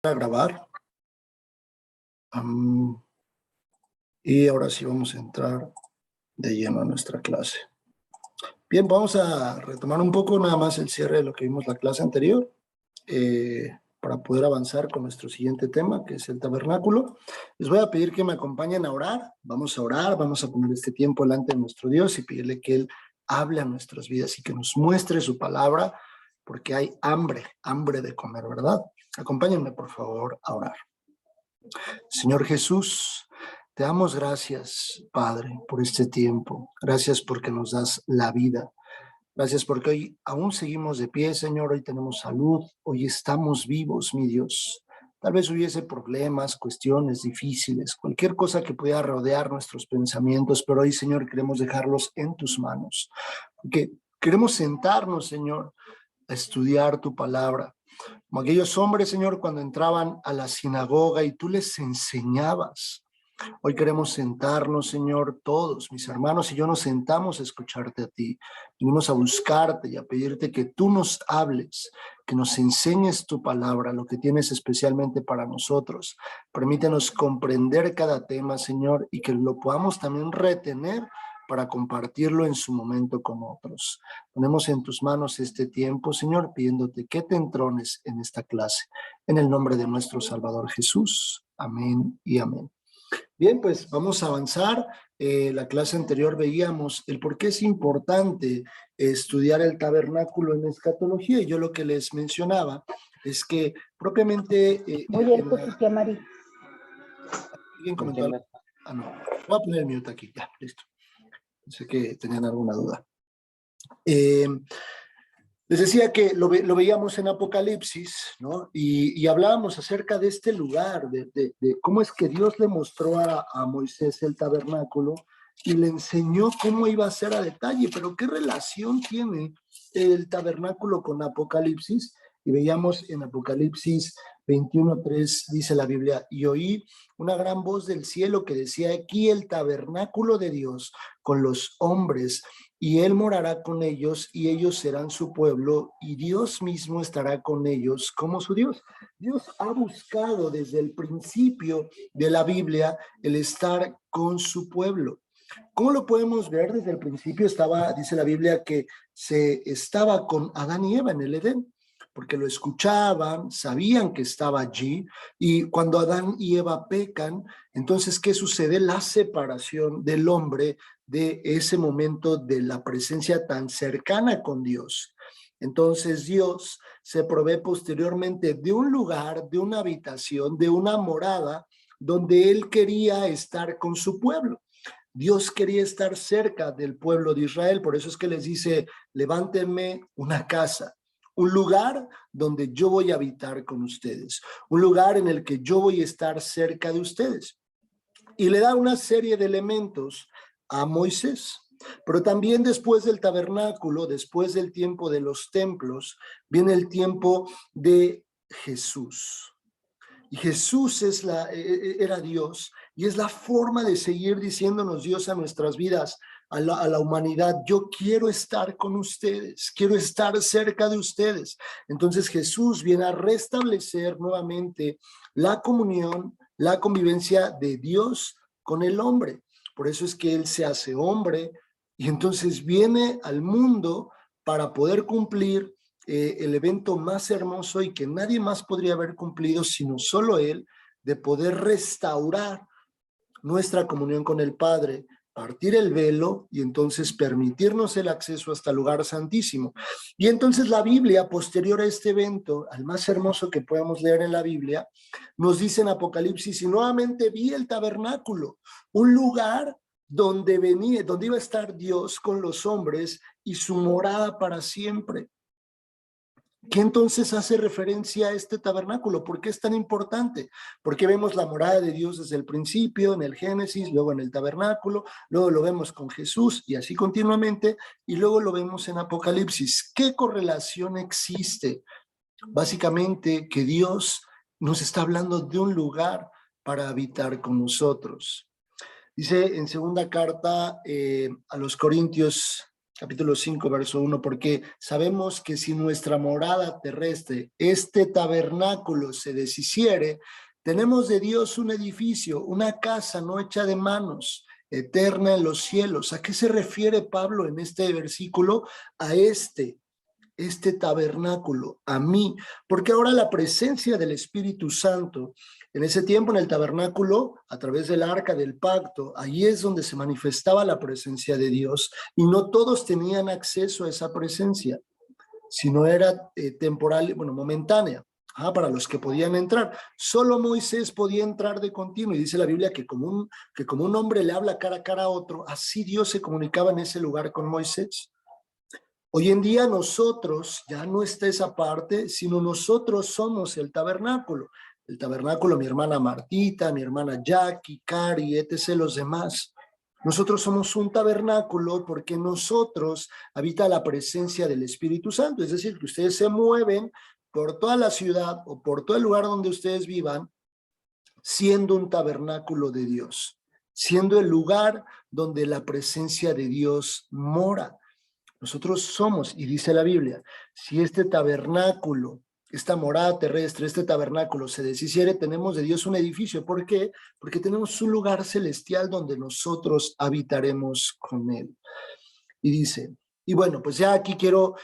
A grabar. Y ahora sí vamos a entrar de lleno a nuestra clase. Bien, vamos a retomar un poco nada más el cierre de lo que vimos la clase anterior, para poder avanzar con nuestro siguiente tema, que es el tabernáculo. Les voy a pedir que me acompañen a orar. Vamos a orar, vamos a poner este tiempo delante de nuestro Dios y pedirle que Él hable a nuestras vidas y que nos muestre su palabra, porque hay hambre de comer, ¿verdad? Acompáñenme, por favor, a orar. Señor Jesús, te damos gracias, Padre, por este tiempo. Gracias porque nos das la vida. Gracias porque hoy aún seguimos de pie, Señor. Hoy tenemos salud. Hoy estamos vivos, mi Dios. Tal vez hubiese problemas, cuestiones difíciles, cualquier cosa que pudiera rodear nuestros pensamientos, pero hoy, Señor, queremos dejarlos en tus manos. Porque queremos sentarnos, Señor, a estudiar tu palabra. Como aquellos hombres, Señor, cuando entraban a la sinagoga y tú les enseñabas. Hoy queremos sentarnos, Señor, todos, mis hermanos y yo nos sentamos a escucharte a ti. Venimos a buscarte y a pedirte que tú nos hables, que nos enseñes tu palabra, lo que tienes especialmente para nosotros. Permítenos comprender cada tema, Señor, y que lo podamos también retener para compartirlo en su momento con otros. Ponemos en tus manos este tiempo, Señor, pidiéndote que te entrones en esta clase. En el nombre de nuestro Salvador Jesús. Amén y amén. Bien, pues vamos a avanzar. La clase anterior veíamos el por qué es importante estudiar el tabernáculo en escatología, y yo lo que les mencionaba es que propiamente... ¿Alguien comentó algo? Ah, no. Voy a poner el mute aquí, ya, listo. Sé que tenían alguna duda. Les decía que lo veíamos en Apocalipsis, ¿no? Y hablábamos acerca de este lugar, de cómo es que Dios le mostró a Moisés el tabernáculo y le enseñó cómo iba a ser a detalle, pero ¿qué relación tiene el tabernáculo con Apocalipsis? Y veíamos en Apocalipsis 21:3, dice la Biblia, y oí una gran voz del cielo que decía, aquí el tabernáculo de Dios con los hombres, y él morará con ellos y ellos serán su pueblo y Dios mismo estará con ellos como su Dios. Dios ha buscado desde el principio de la Biblia el estar con su pueblo. ¿Cómo lo podemos ver? Desde el principio dice la Biblia que se estaba con Adán y Eva en el Edén, porque lo escuchaban, sabían que estaba allí, y cuando Adán y Eva pecan, entonces, ¿qué sucede? La separación del hombre de ese momento de la presencia tan cercana con Dios. Entonces Dios se provee posteriormente de un lugar, de una habitación, de una morada, donde Él quería estar con su pueblo. Dios quería estar cerca del pueblo de Israel, por eso es que les dice, levántenme una casa, un lugar donde yo voy a habitar con ustedes, un lugar en el que yo voy a estar cerca de ustedes. Y le da una serie de elementos a Moisés. Pero también después del tabernáculo, después del tiempo de los templos, viene el tiempo de Jesús. Y Jesús era Dios, y es la forma de seguir diciéndonos Dios a nuestras vidas, a la humanidad, yo quiero estar con ustedes, quiero estar cerca de ustedes. Entonces Jesús viene a restablecer nuevamente la comunión, la convivencia de Dios con el hombre. Por eso es que Él se hace hombre y entonces viene al mundo para poder cumplir el evento más hermoso y que nadie más podría haber cumplido sino solo Él, de poder restaurar nuestra comunión con el Padre, partir el velo y entonces permitirnos el acceso hasta el lugar santísimo. Y entonces la Biblia, posterior a este evento, al más hermoso que podemos leer en la Biblia, nos dice en Apocalipsis, y nuevamente vi el tabernáculo, un lugar donde iba a estar Dios con los hombres y su morada para siempre. ¿Qué entonces hace referencia a este tabernáculo? ¿Por qué es tan importante? Porque vemos la morada de Dios desde el principio, en el Génesis, luego en el tabernáculo, luego lo vemos con Jesús y así continuamente, y luego lo vemos en Apocalipsis. ¿Qué correlación existe? Básicamente que Dios nos está hablando de un lugar para habitar con nosotros. Dice en segunda carta a los Corintios, capítulo 5, verso 1, porque sabemos que si nuestra morada terrestre, este tabernáculo, se deshiciere, tenemos de Dios un edificio, una casa no hecha de manos, eterna en los cielos. ¿A qué se refiere Pablo en este versículo? A este tabernáculo, a mí, porque ahora la presencia del Espíritu Santo, en ese tiempo en el tabernáculo, a través del arca del pacto, allí es donde se manifestaba la presencia de Dios, y no todos tenían acceso a esa presencia, sino era temporal, bueno, momentánea. Para los que podían entrar. Solo Moisés podía entrar de continuo, y dice la Biblia que como un hombre le habla cara a cara a otro, así Dios se comunicaba en ese lugar con Moisés. Hoy en día nosotros, ya no está esa parte, sino nosotros somos el tabernáculo. El tabernáculo, mi hermana Martita, mi hermana Jackie, Cari, etc., los demás. Nosotros somos un tabernáculo porque nosotros habita la presencia del Espíritu Santo. Es decir, que ustedes se mueven por toda la ciudad o por todo el lugar donde ustedes vivan, siendo un tabernáculo de Dios, siendo el lugar donde la presencia de Dios mora. Nosotros somos, y dice la Biblia, si este tabernáculo, esta morada terrestre, este tabernáculo se deshiciere, tenemos de Dios un edificio. ¿Por qué? Porque tenemos un lugar celestial donde nosotros habitaremos con Él. Y dice, y bueno, pues ya aquí quiero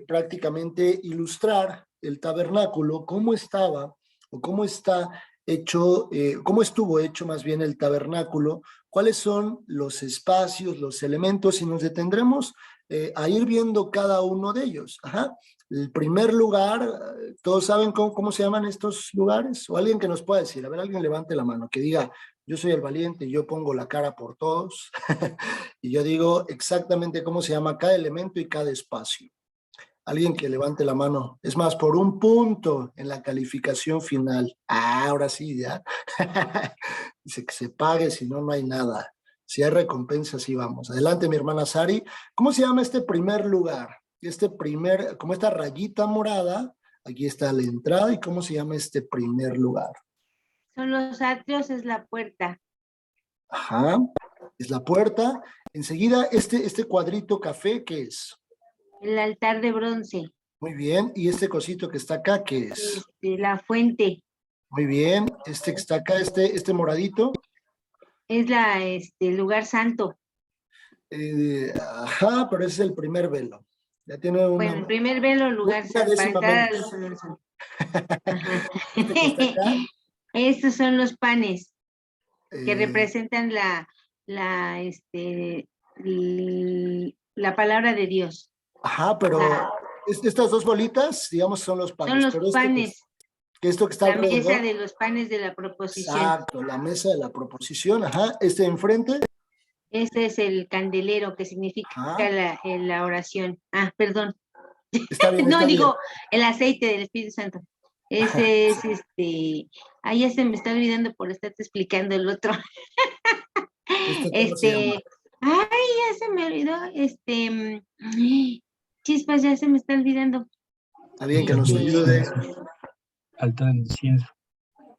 prácticamente ilustrar el tabernáculo, cómo estaba o cómo está hecho, cómo estuvo hecho más bien el tabernáculo, cuáles son los espacios, los elementos, y nos detendremos a ir viendo cada uno de ellos. El primer lugar, ¿todos saben cómo se llaman estos lugares? O alguien que nos pueda decir, a ver, alguien levante la mano, que diga, yo soy el valiente y yo pongo la cara por todos, y yo digo exactamente cómo se llama cada elemento y cada espacio. Alguien que levante la mano. Es más, por un punto en la calificación final. Ahora sí, ya. Dice que se pague, si no, no hay nada. Si hay recompensa, sí vamos. Adelante, mi hermana Sari. ¿Cómo se llama este primer lugar? Como esta rayita morada, aquí está la entrada. ¿Y cómo se llama este primer lugar? Son los atrios, es la puerta. Ajá, es la puerta. Enseguida, este cuadrito café, ¿qué es? El altar de bronce. Muy bien. ¿Y este cosito que está acá, qué es? La fuente. Muy bien. Este que está acá, este moradito. Es el lugar santo. Ajá, pero ese es el primer velo. Ya tiene una... Bueno, el primer velo, lugar santo, para entrar al santo. Este que está acá. Estos son los panes que representan la palabra de Dios. Ajá, pero estas dos bolitas, digamos, son los panes. Son los pero panes. Esto que está la alrededor, mesa de los panes de la proposición. Exacto, la mesa de la proposición. Ajá, este de enfrente. Este es el candelero, que significa la oración. Perdón. Está bien, no, está digo, bien. El aceite del Espíritu Santo. Ese es ya se me está olvidando por estarte explicando el otro. ¿Cómo se llama? Ya se me olvidó. Chispas, ya se me está olvidando. Está bien, que nos ayude. Altar del incienso.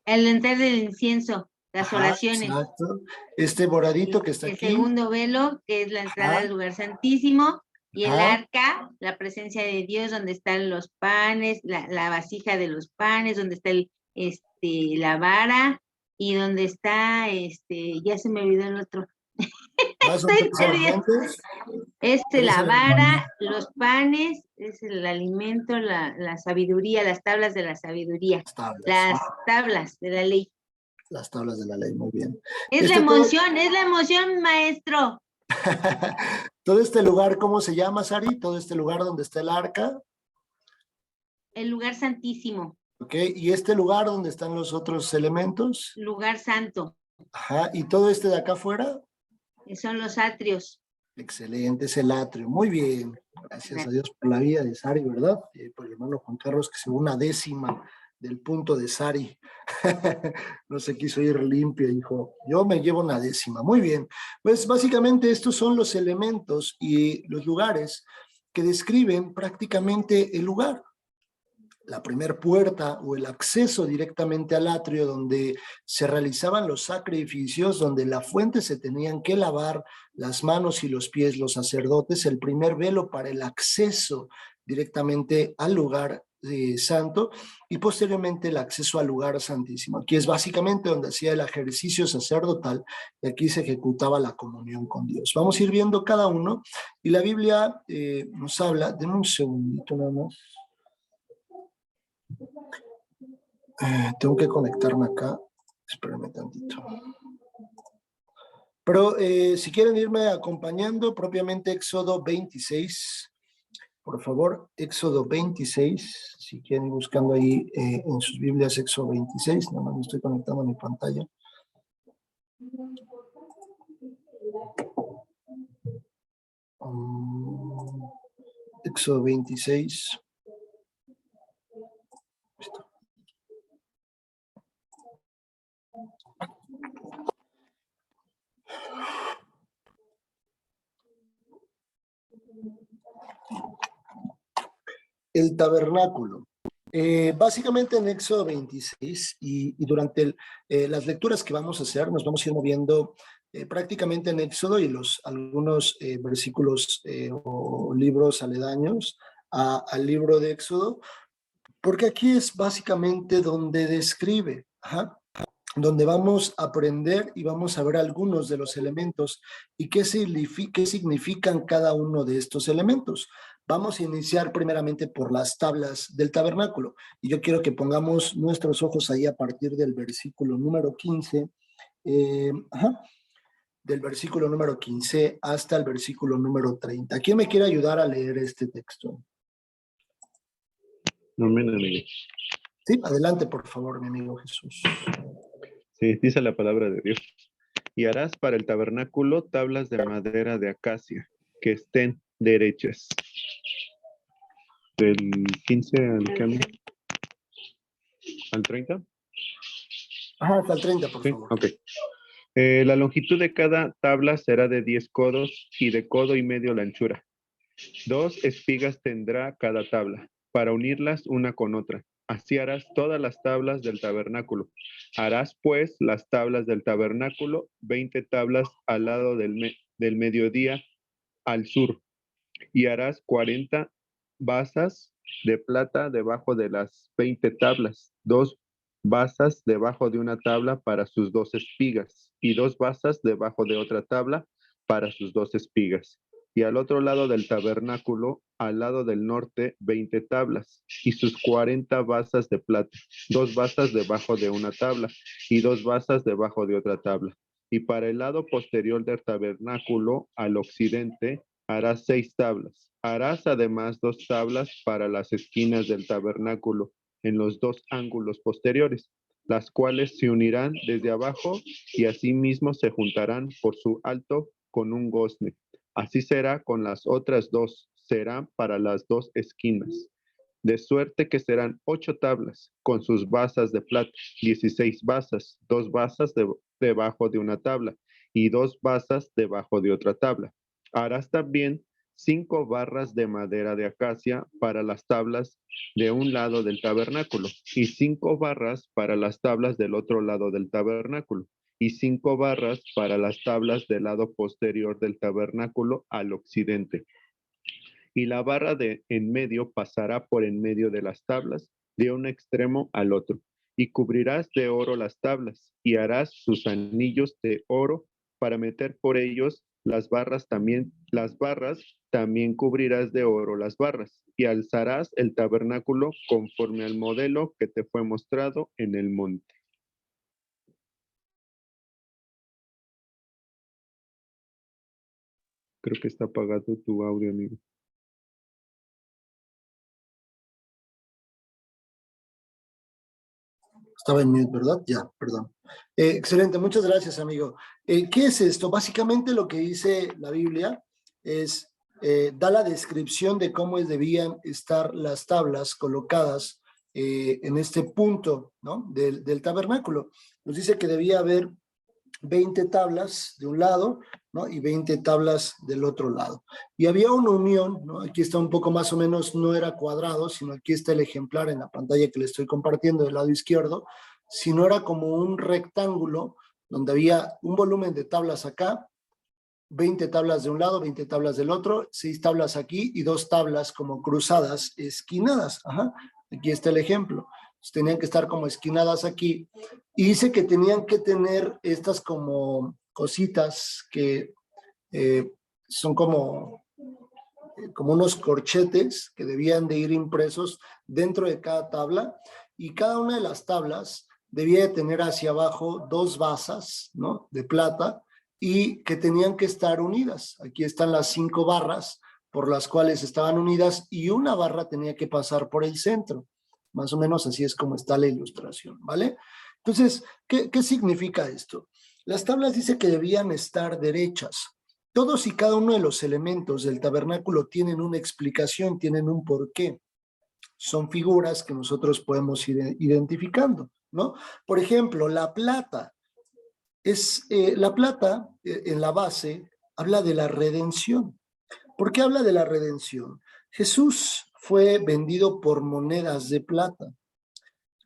El altar del incienso, las oraciones. Exacto. Este moradito que está aquí. El segundo velo, que es la entrada al lugar santísimo. Y el arca, la presencia de Dios, donde están los panes, la vasija de los panes, donde está la vara, y donde está, ya se me olvidó el otro. La vara, los panes, es el alimento, la sabiduría, las tablas de la sabiduría. Las tablas de la ley. Las tablas de la ley, muy bien. Es la emoción, maestro. Todo este lugar, ¿cómo se llama, Sari? Todo este lugar donde está el arca. El lugar santísimo. Ok, ¿y este lugar donde están los otros elementos? Lugar santo. Ajá, ¿y todo este de acá afuera? Son los atrios. Excelente, es el atrio. Muy bien. Gracias a Dios por la vida de Sari, ¿verdad? Por el hermano Juan Carlos, que se ve una décima del punto de Sari. No se quiso ir limpio, dijo, yo me llevo una décima. Muy bien. Pues básicamente estos son los elementos y los lugares que describen prácticamente el lugar. la primer puerta o el acceso directamente al atrio donde se realizaban los sacrificios, donde la fuente se tenían que lavar las manos y los pies los sacerdotes, el primer velo para el acceso directamente al lugar santo y posteriormente el acceso al lugar santísimo. Aquí es básicamente donde hacía el ejercicio sacerdotal y aquí se ejecutaba la comunión con Dios. Vamos a ir viendo cada uno y la Biblia nos habla, denme un segundito nada más. Tengo que conectarme acá, espérenme tantito. Pero si quieren irme acompañando, propiamente Éxodo 26, por favor, Éxodo 26, si quieren ir buscando ahí en sus Biblias Éxodo 26, nada más me estoy conectando a mi pantalla. Éxodo 26. Listo. El tabernáculo. Básicamente en Éxodo 26 y durante las lecturas que vamos a hacer, nos vamos a ir moviendo prácticamente en Éxodo y algunos versículos o libros aledaños al libro de Éxodo, porque aquí es básicamente donde describe, donde vamos a aprender y vamos a ver algunos de los elementos y qué significan cada uno de estos elementos. Vamos a iniciar primeramente por las tablas del tabernáculo. Y yo quiero que pongamos nuestros ojos ahí a partir del versículo número 15, del versículo número 15 hasta el versículo número 30. ¿Quién me quiere ayudar a leer este texto? Amén, amigo. Sí, adelante, por favor, mi amigo Jesús. Sí, dice la palabra de Dios. Y harás para el tabernáculo tablas de madera de acacia, que estén derechas. Del 15 al ¿qué, amigo? ¿Al 30? Ajá, hasta el 30, por Sí, favor. ok. La longitud de cada tabla será de 10 codos y de codo y medio la anchura. 2 espigas tendrá cada tabla, para unirlas una con otra. Así harás todas las tablas del tabernáculo. Harás pues las tablas del tabernáculo, 20 tablas al lado del mediodía al sur, y harás 40 basas de plata debajo de las 20 tablas, 2 basas debajo de una tabla para sus 2 espigas, y 2 basas debajo de otra tabla para sus 2 espigas. Y al otro lado del tabernáculo, al lado del norte, 20 tablas, y sus 40 basas de plata, 2 basas debajo de una tabla, y 2 basas debajo de otra tabla. Y para el lado posterior del tabernáculo, al occidente, harás 6 tablas. Harás además 2 tablas para las esquinas del tabernáculo en los 2 ángulos posteriores, las cuales se unirán desde abajo y asimismo se juntarán por su alto con un gozne. Así será con las otras 2, serán para las 2 esquinas. De suerte que serán 8 tablas con sus basas de plata, 16 basas, 2 basas debajo de una tabla y 2 basas debajo de otra tabla. Harás también 5 barras de madera de acacia para las tablas de un lado del tabernáculo y 5 barras para las tablas del otro lado del tabernáculo y 5 barras para las tablas del lado posterior del tabernáculo al occidente. Y la barra de en medio pasará por en medio de las tablas de un extremo al otro. Y cubrirás de oro las tablas y harás sus anillos de oro para meter por ellos las barras también cubrirás de oro las barras y alzarás el tabernáculo conforme al modelo que te fue mostrado en el monte. Creo que está apagado tu audio, amigo. Estaba en mute, ¿verdad? Ya, perdón. Excelente, muchas gracias, amigo. ¿Qué es esto? Básicamente lo que dice la Biblia es, da la descripción de cómo debían estar las tablas colocadas en este punto, ¿no? del tabernáculo. Nos dice que debía haber 20 tablas de un lado, ¿no? Y 20 tablas del otro lado. Y había una unión, ¿no? Aquí está un poco más o menos, no era cuadrado, sino aquí está el ejemplar en la pantalla que le estoy compartiendo del lado izquierdo, sino era como un rectángulo donde había un volumen de tablas acá, 20 tablas de un lado, 20 tablas del otro, 6 tablas aquí y 2 tablas como cruzadas, esquinadas. Ajá. Aquí está el ejemplo. Tenían que estar como esquinadas aquí. Y dice que tenían que tener estas como cositas que son como unos corchetes que debían de ir impresos dentro de cada tabla, y cada una de las tablas debía de tener hacia abajo 2 basas, ¿no? De plata, y que tenían que estar unidas. Aquí están las 5 barras por las cuales estaban unidas, y una barra tenía que pasar por el centro. Más o menos así es como está la ilustración, ¿vale? Entonces, ¿qué significa esto? Las tablas dice que debían estar derechas. Todos y cada uno de los elementos del tabernáculo tienen una explicación, tienen un porqué. Son figuras que nosotros podemos ir identificando, ¿no? Por ejemplo, la plata. La plata en la base habla de la redención. ¿Por qué habla de la redención? Jesús fue vendido por monedas de plata.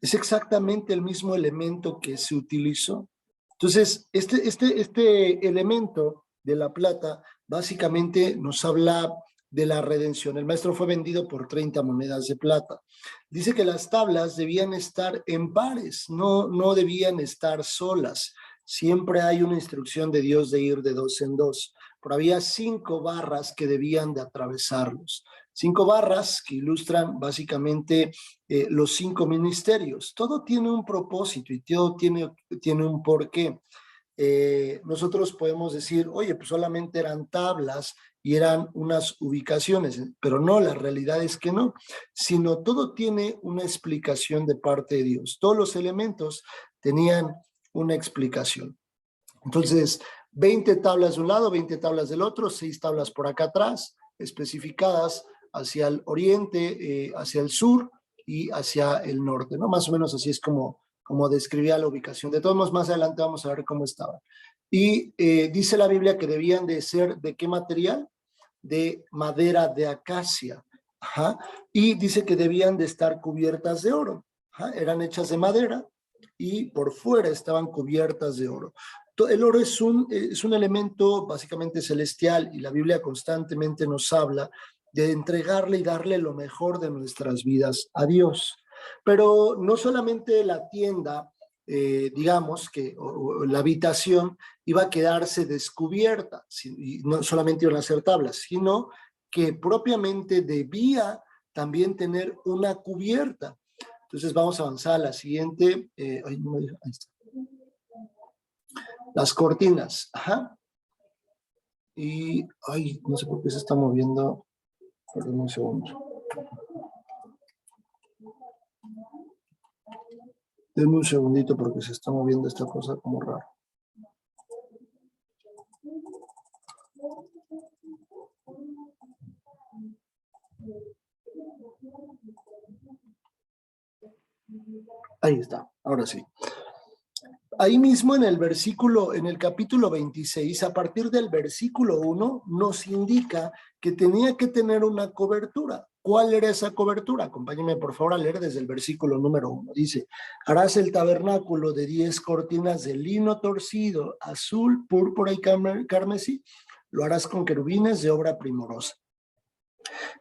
Es exactamente el mismo elemento que se utilizó. Entonces, este elemento de la plata básicamente nos habla de la redención. El maestro fue vendido por 30 monedas de plata. Dice que las tablas debían estar en pares, no debían estar solas. Siempre hay una instrucción de Dios de ir de 2 en 2, pero había 5 barras que debían de atravesarlos. 5 barras que ilustran básicamente los 5 ministerios. Todo tiene un propósito y todo tiene un porqué. Nosotros podemos decir, oye, pues solamente eran tablas y eran unas ubicaciones, pero no, la realidad es que no, sino todo tiene una explicación de parte de Dios. Todos los elementos tenían una explicación. Entonces, 20 tablas de un lado, 20 tablas del otro, 6 tablas por acá atrás, especificadas hacia el oriente, hacia el sur y hacia el norte, ¿no? Más o menos así es como describía la ubicación. De todos modos, más adelante vamos a ver cómo estaban. Y dice la Biblia que debían de ser, ¿de qué material? De madera de acacia. Ajá. Y dice que debían de estar cubiertas de oro. Ajá. Eran hechas de madera y por fuera estaban cubiertas de oro. El oro es un elemento básicamente celestial, y la Biblia constantemente nos habla de entregarle y darle lo mejor de nuestras vidas a Dios. Pero no solamente la tienda, digamos, o la habitación iba a quedarse descubierta, y no solamente iban a ser tablas, sino que propiamente debía también tener una cubierta. Entonces vamos a avanzar a la siguiente. Ahí está. Las cortinas. Ajá. Y, no sé por qué se está moviendo. Perdón un segundo. Denme un segundito porque se está moviendo esta cosa como raro. Ahí está, ahora sí. Ahí mismo en el capítulo 26, a partir del versículo 1, nos indica que tenía que tener una cobertura. ¿Cuál era esa cobertura? Acompáñenme por favor a leer desde el versículo número 1. Dice, harás el tabernáculo de 10 cortinas de lino torcido, azul, púrpura y carmesí. Lo harás con querubines de obra primorosa.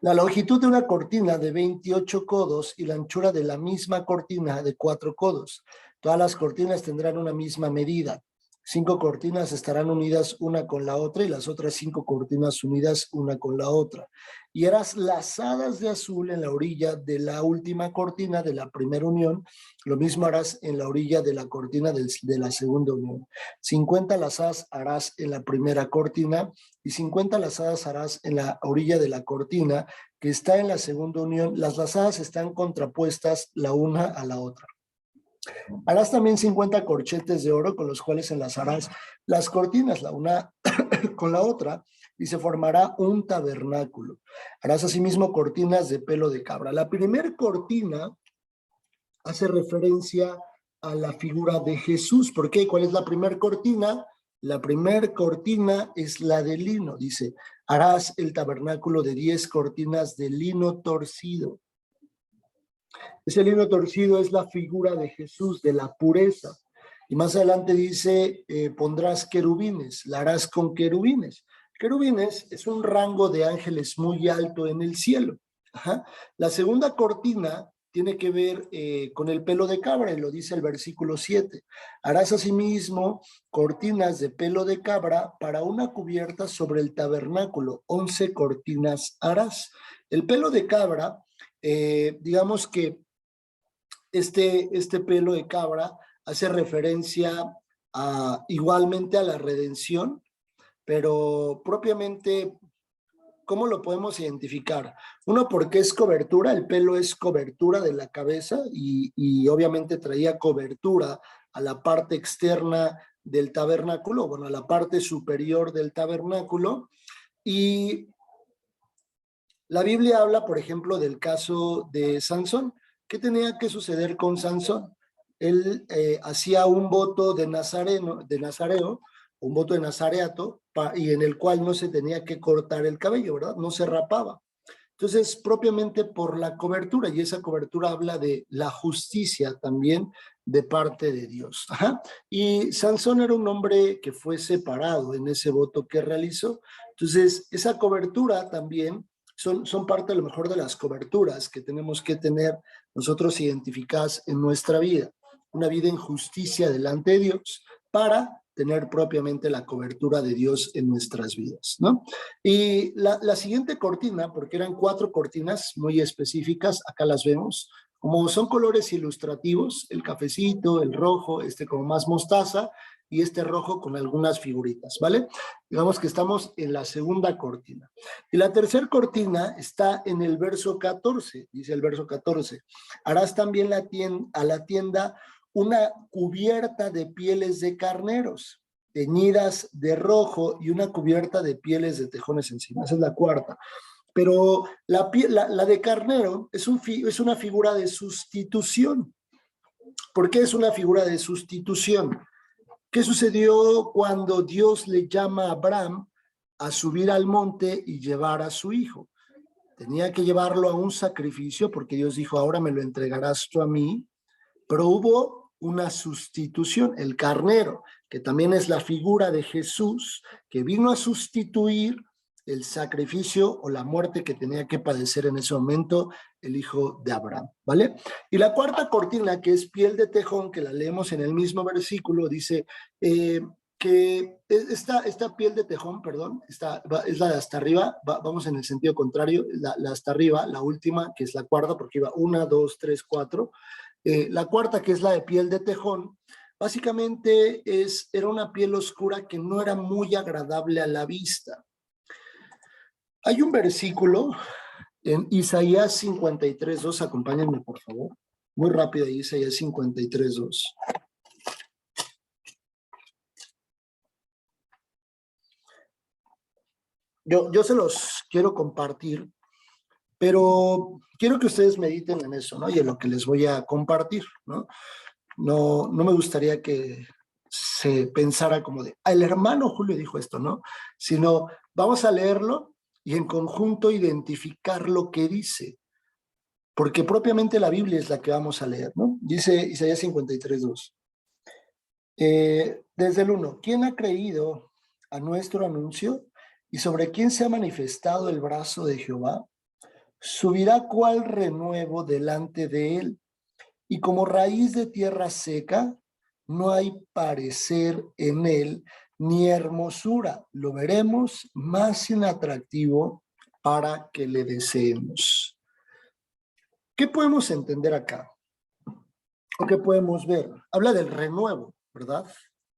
La longitud de una cortina de 28 codos y la anchura de la misma cortina de 4 codos. Todas las cortinas tendrán una misma medida. 5 cortinas estarán unidas una con la otra y las otras 5 cortinas unidas una con la otra. Y harás lazadas de azul en la orilla de la última cortina de la primera unión. Lo mismo harás en la orilla de la cortina de la segunda unión. 50 lazadas harás en la primera cortina y 50 lazadas harás en la orilla de la cortina que está en la segunda unión. Las lazadas están contrapuestas la una a la otra. Harás también 50 corchetes de oro con los cuales enlazarás las cortinas la una con la otra y se formará un tabernáculo. Harás asimismo cortinas de pelo de cabra. La primera cortina hace referencia a la figura de Jesús. ¿Por qué? ¿Cuál es la primera cortina? La primera cortina es la de lino. Dice, harás el tabernáculo de 10 cortinas de lino torcido. Ese lino torcido es la figura de Jesús, de la pureza. Y más adelante dice, pondrás querubines, la harás con querubines. Querubines es un rango de ángeles muy alto en el cielo. Ajá. La segunda cortina tiene que ver con el pelo de cabra, y lo dice el versículo 7. Harás asimismo cortinas de pelo de cabra para una cubierta sobre el tabernáculo. 11 cortinas harás. El pelo de cabra, digamos que este pelo de cabra hace referencia igualmente a la redención, pero propiamente, ¿cómo lo podemos identificar? Uno, porque es cobertura, el pelo es cobertura de la cabeza y obviamente traía cobertura a la parte externa del tabernáculo, bueno, a la parte superior del tabernáculo. Y la Biblia habla, por ejemplo, del caso de Sansón. ¿Qué tenía que suceder con Sansón? Él hacía un voto de nazareo, un voto de nazareato, y en el cual no se tenía que cortar el cabello, ¿verdad? No se rapaba. Entonces, propiamente por la cobertura, y esa cobertura habla de la justicia también de parte de Dios. Ajá. Y Sansón era un hombre que fue separado en ese voto que realizó. Entonces, esa cobertura también son parte a lo mejor de las coberturas que tenemos que tener nosotros identificadas en nuestra vida. Una vida en justicia delante de Dios para tener propiamente la cobertura de Dios en nuestras vidas, ¿no? Y la siguiente cortina, porque eran 4 cortinas muy específicas, acá las vemos, como son colores ilustrativos, el cafecito, el rojo, como más mostaza, y este rojo con algunas figuritas, ¿vale? Digamos que estamos en la segunda cortina. Y la tercera cortina está en el verso 14, dice el verso 14, harás también a la tienda una cubierta de pieles de carneros, teñidas de rojo, y una cubierta de pieles de tejones encima. Esa es la cuarta. Pero la de carnero es una figura de sustitución. ¿Por qué es una figura de sustitución? ¿Qué sucedió cuando Dios le llama a Abraham a subir al monte y llevar a su hijo? Tenía que llevarlo a un sacrificio porque Dios dijo, ahora me lo entregarás tú a mí, pero hubo una sustitución, el carnero, que también es la figura de Jesús, que vino a sustituir el sacrificio o la muerte que tenía que padecer en ese momento el hijo de Abraham, ¿vale? Y la cuarta cortina, que es piel de tejón, que la leemos en el mismo versículo, dice que esta piel de tejón, perdón, es la de hasta arriba, vamos en el sentido contrario, la hasta arriba, la última, que es la cuarta, porque iba 1, 2, 3, 4, la cuarta, que es la de piel de tejón, básicamente era una piel oscura que no era muy agradable a la vista. Hay un versículo en Isaías 53:2, acompáñenme por favor, muy rápido, Isaías 53:2. Yo se los quiero compartir, pero quiero que ustedes mediten en eso, ¿no? Y en lo que les voy a compartir, ¿no? No me gustaría que se pensara como de, el hermano Julio dijo esto, ¿no? Sino, vamos a leerlo y en conjunto identificar lo que dice, porque propiamente la Biblia es la que vamos a leer, ¿no? Dice Isaías 53:2. Desde el 1, ¿quién ha creído a nuestro anuncio? ¿Y sobre quién se ha manifestado el brazo de Jehová? Subirá cual renuevo delante de él, y como raíz de tierra seca, no hay parecer en él, ni hermosura. Lo veremos más inatractivo para que le deseemos. ¿Qué podemos entender acá? ¿O qué podemos ver? Habla del renuevo, ¿verdad?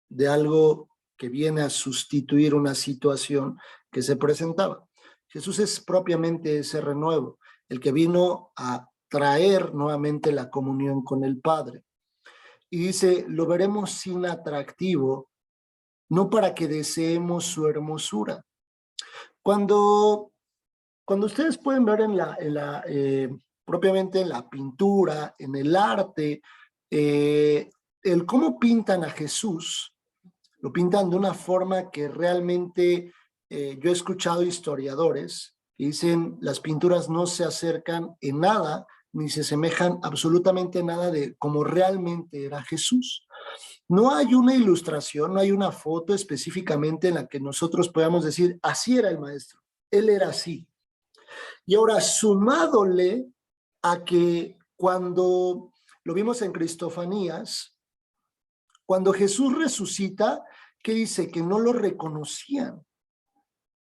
De algo que viene a sustituir una situación que se presentaba. Jesús es propiamente ese renuevo, el que vino a traer nuevamente la comunión con el Padre. Y dice, lo veremos sin atractivo, no para que deseemos su hermosura. Cuando ustedes pueden ver propiamente en la pintura, en el arte, el cómo pintan a Jesús, lo pintan de una forma que realmente yo he escuchado historiadores que dicen las pinturas no se acercan en nada ni se asemejan absolutamente nada de cómo realmente era Jesús. No hay una ilustración, no hay una foto específicamente en la que nosotros podamos decir, así era el maestro, él era así. Y ahora, sumádole a que cuando lo vimos en Cristofanías, cuando Jesús resucita, ¿qué dice? Que no lo reconocían,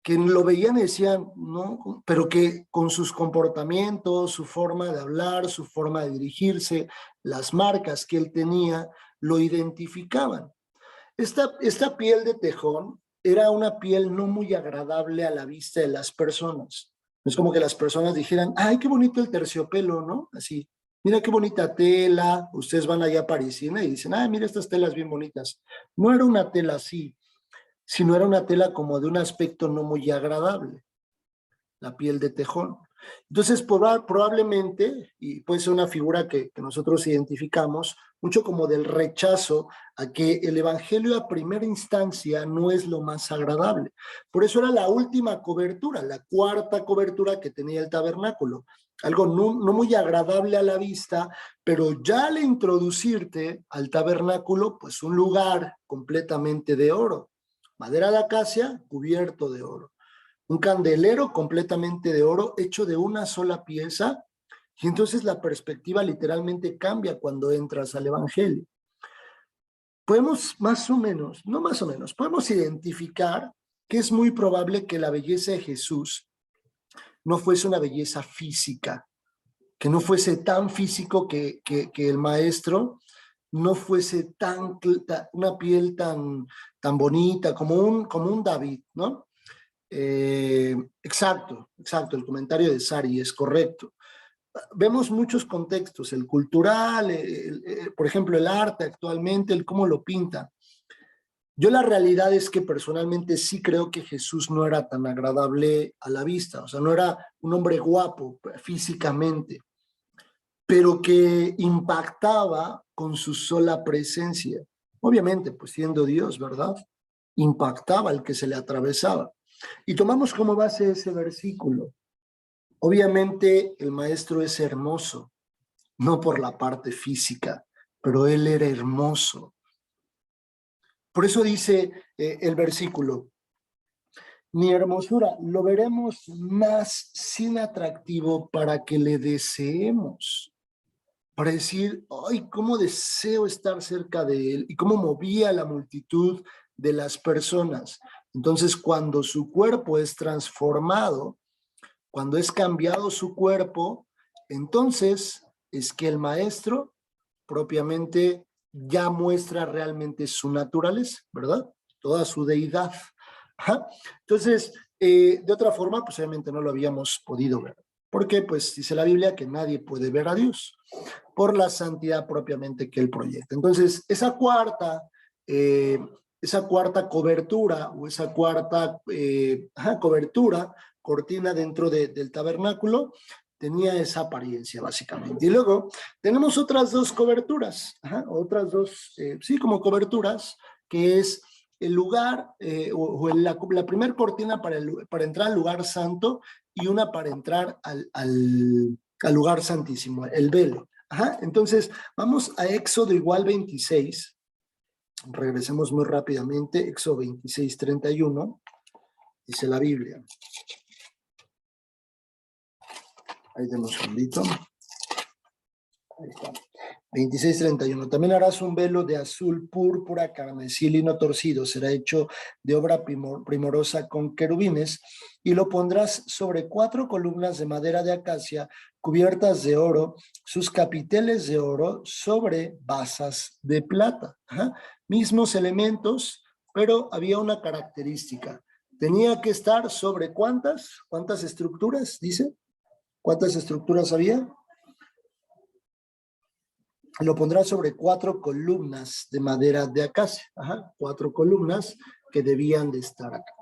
que lo veían y decían, no, pero que con sus comportamientos, su forma de hablar, su forma de dirigirse, las marcas que él tenía, lo identificaban. Esta piel de tejón era una piel no muy agradable a la vista de las personas. Es como que las personas dijeran, ay, qué bonito el terciopelo, ¿no? Así, mira qué bonita tela. Ustedes van allá a Parisina y dicen, ay, mira estas telas bien bonitas. No era una tela así, sino era una tela como de un aspecto no muy agradable, la piel de tejón. Entonces, probablemente, y puede ser una figura que nosotros identificamos, mucho como del rechazo a que el evangelio a primera instancia no es lo más agradable. Por eso era la última cobertura, la cuarta cobertura que tenía el tabernáculo. Algo no muy agradable a la vista, pero ya al introducirte al tabernáculo, pues un lugar completamente de oro. Madera de acacia cubierto de oro. Un candelero completamente de oro hecho de una sola pieza, y entonces la perspectiva literalmente cambia cuando entras al evangelio. Podemos podemos identificar que es muy probable que la belleza de Jesús no fuese una belleza física, que no fuese tan físico que el maestro no fuese una piel tan bonita como un David, ¿no? Exacto, el comentario de Sari es correcto. Vemos muchos contextos, el cultural, por ejemplo, el arte actualmente, el cómo lo pinta. Yo la realidad es que personalmente sí creo que Jesús no era tan agradable a la vista, o sea, no era un hombre guapo físicamente, pero que impactaba con su sola presencia. Obviamente, pues siendo Dios, ¿verdad? Impactaba al que se le atravesaba. Y tomamos como base ese versículo. Obviamente el maestro es hermoso, no por la parte física, pero él era hermoso. Por eso dice el versículo, ni hermosura, lo veremos más sin atractivo para que le deseemos. Para decir, ay, cómo deseo estar cerca de él y cómo movía la multitud de las personas. Entonces, cuando su cuerpo es transformado, cuando es cambiado su cuerpo, entonces es que el maestro propiamente ya muestra realmente su naturaleza, ¿verdad? Toda su deidad. Ajá. Entonces, de otra forma, pues obviamente no lo habíamos podido ver. Porque, pues, dice la Biblia que nadie puede ver a Dios por la santidad propiamente que él proyecta. Entonces, esa cuarta cobertura o esa cuarta cobertura, cortina dentro del tabernáculo, tenía esa apariencia básicamente. Y luego tenemos otras dos coberturas, como coberturas, que es el lugar la primera cortina para entrar al lugar santo y una para entrar al lugar santísimo, el velo. Entonces, vamos a Éxodo igual 26. Regresemos muy rápidamente. Éxodo 26, 31. Dice la Biblia. Ahí tenemos un segundito. Ahí está. 26:31. También harás un velo de azul, púrpura, carmesí, lino torcido. Será hecho de obra primorosa con querubines y lo pondrás sobre 4 columnas de madera de acacia cubiertas de oro, sus capiteles de oro sobre basas de plata. Mismos elementos, pero había una característica. Tenía que estar sobre ¿cuántas estructuras? Dice. ¿Cuántas estructuras había? Lo pondrá sobre 4 columnas de madera de acacia. 4 columnas que debían de estar acá.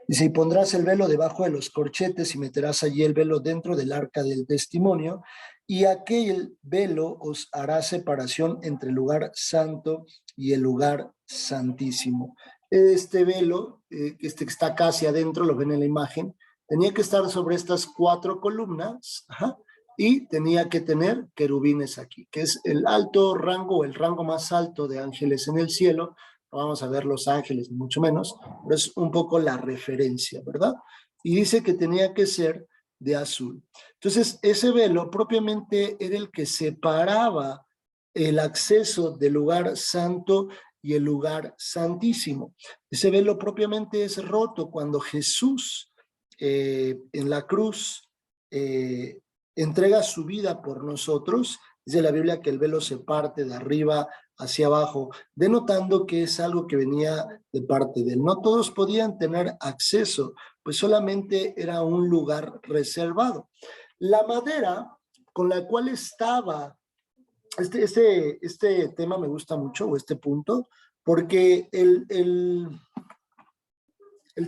Dice, y pondrás el velo debajo de los corchetes y meterás allí el velo dentro del arca del testimonio y aquel velo os hará separación entre el lugar santo y el lugar santísimo. Este velo, que está casi adentro, lo ven en la imagen, tenía que estar sobre estas 4 columnas, y tenía que tener querubines aquí, que es el alto rango, el rango más alto de ángeles en el cielo. No vamos a ver los ángeles, ni mucho menos, pero es un poco la referencia, ¿verdad? Y dice que tenía que ser de azul. Entonces, ese velo propiamente era el que separaba el acceso del lugar santo y el lugar santísimo. Ese velo propiamente es roto cuando Jesús en la cruz entrega su vida por nosotros. Dice la Biblia que el velo se parte de arriba hacia abajo, denotando que es algo que venía de parte de él. No todos podían tener acceso, pues solamente era un lugar reservado. La madera con la cual estaba, este tema me gusta mucho, o este punto, porque el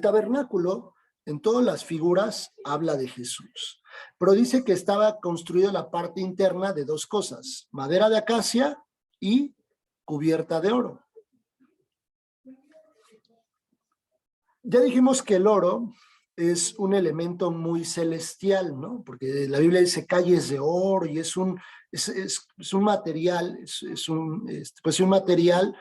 tabernáculo en todas las figuras habla de Jesús, pero dice que estaba construida la parte interna de 2 cosas, madera de acacia y cubierta de oro. Ya dijimos que el oro es un elemento muy celestial, ¿no? Porque la Biblia dice calles de oro y es un material, pues un material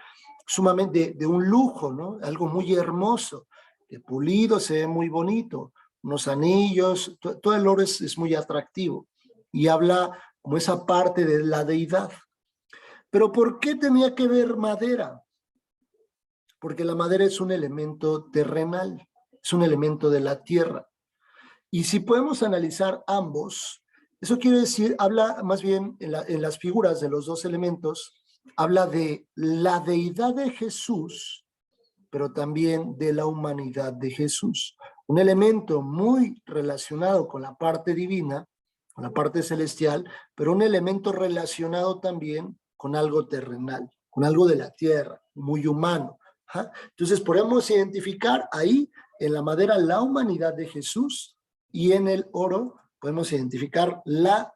sumamente de un lujo, ¿no? Algo muy hermoso, de pulido, se ve muy bonito, unos anillos, todo el oro es muy atractivo y habla como esa parte de la deidad. Pero ¿por qué tenía que ver madera? Porque la madera es un elemento terrenal, es un elemento de la tierra. Y si podemos analizar ambos, eso quiere decir, habla más bien en las figuras de los 2 elementos, habla de la deidad de Jesús, pero también de la humanidad de Jesús. Un elemento muy relacionado con la parte divina, con la parte celestial, pero un elemento relacionado también con algo terrenal, con algo de la tierra, muy humano. Entonces podemos identificar ahí en la madera la humanidad de Jesús y en el oro podemos identificar la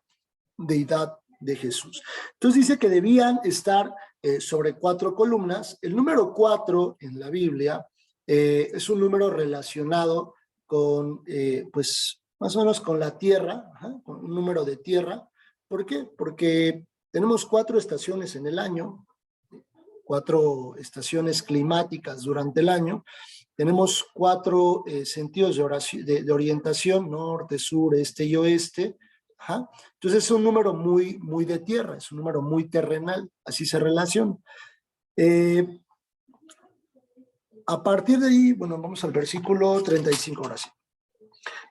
deidad de Jesús. Entonces dice que debían estar sobre 4 columnas. El número 4 en la Biblia es un número relacionado con, pues, más o menos con la tierra, con un número de tierra. ¿Por qué? Porque tenemos 4 estaciones en el año, 4 estaciones climáticas durante el año. Tenemos 4 sentidos de orientación, norte, sur, este y oeste. Entonces es un número muy, muy de tierra, es un número muy terrenal, así se relaciona. A partir de ahí, bueno, vamos al versículo 35 ahora sí.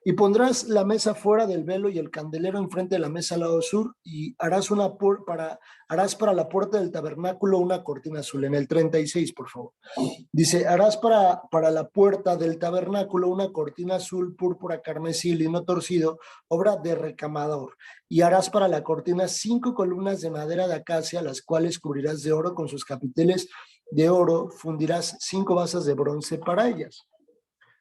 Y pondrás la mesa fuera del velo y el candelero enfrente de la mesa al lado sur, y harás para la puerta del tabernáculo una cortina azul. En el 36, por favor. Dice, harás para la puerta del tabernáculo una cortina azul, púrpura, carmesí, lino torcido, obra de recamador. Y harás para la cortina 5 columnas de madera de acacia, las cuales cubrirás de oro con sus capiteles de oro, fundirás 5 basas de bronce para ellas.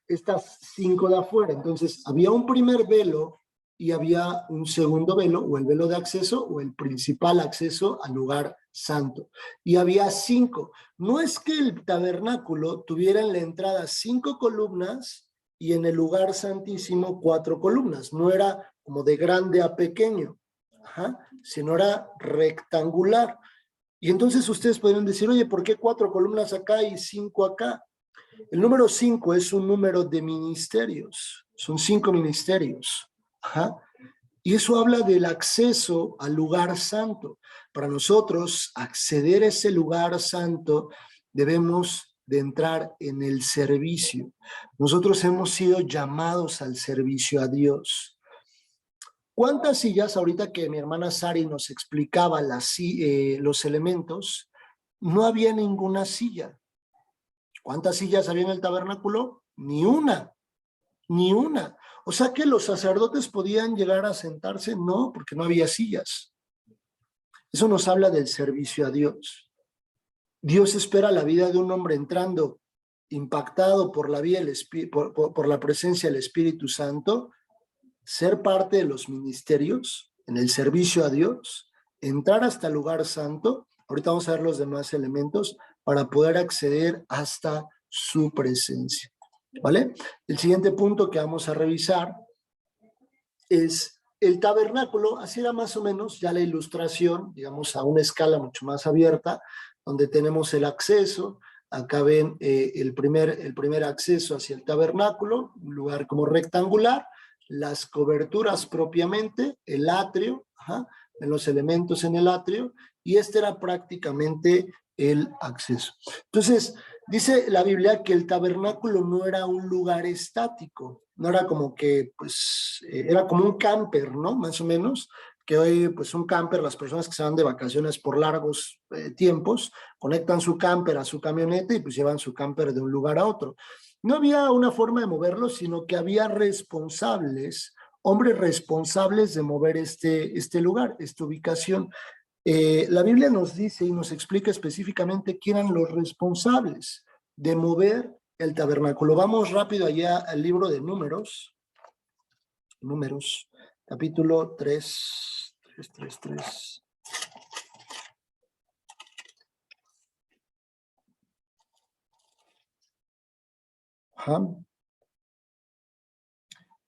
Estas 5 de afuera. Entonces, había un primer velo y había un segundo velo, o el velo de acceso, o el principal acceso al lugar santo. Y había 5. No es que el tabernáculo tuviera en la entrada 5 columnas y en el lugar santísimo 4 columnas. No era como de grande a pequeño, sino era rectangular. Y entonces ustedes podrían decir, oye, ¿por qué 4 columnas acá y 5 acá? El número 5 es un número de ministerios, son 5 ministerios. Y eso habla del acceso al lugar santo. Para nosotros acceder a ese lugar santo debemos de entrar en el servicio. Nosotros hemos sido llamados al servicio a Dios. ¿Cuántas sillas, ahorita que mi hermana Sari nos explicaba los elementos, no había ninguna silla? ¿Cuántas sillas había en el tabernáculo? Ni una, ni una. O sea que los sacerdotes podían llegar a sentarse, no, porque no había sillas. Eso nos habla del servicio a Dios. Dios espera la vida de un hombre entrando impactado por la por la presencia del Espíritu Santo, ser parte de los ministerios, en el servicio a Dios, entrar hasta el lugar santo. Ahorita vamos a ver los demás elementos para poder acceder hasta su presencia, ¿vale? El siguiente punto que vamos a revisar es el tabernáculo. Así era más o menos ya la ilustración, digamos, a una escala mucho más abierta, donde tenemos el acceso. Acá ven el primer acceso hacia el tabernáculo, un lugar como rectangular, las coberturas propiamente, el atrio, en los elementos en el atrio, y este era prácticamente el acceso. Entonces, dice la Biblia que el tabernáculo no era un lugar estático, no era como que, pues, era como un camper, ¿no? Más o menos, que hoy, pues, un camper, las personas que se van de vacaciones por largos tiempos, conectan su camper a su camioneta y pues llevan su camper de un lugar a otro. No había una forma de moverlo, sino que había responsables, hombres responsables de mover este lugar, esta ubicación. La Biblia nos dice y nos explica específicamente quién eran los responsables de mover el tabernáculo. Vamos rápido allá al libro de Números, capítulo 3. Ajá.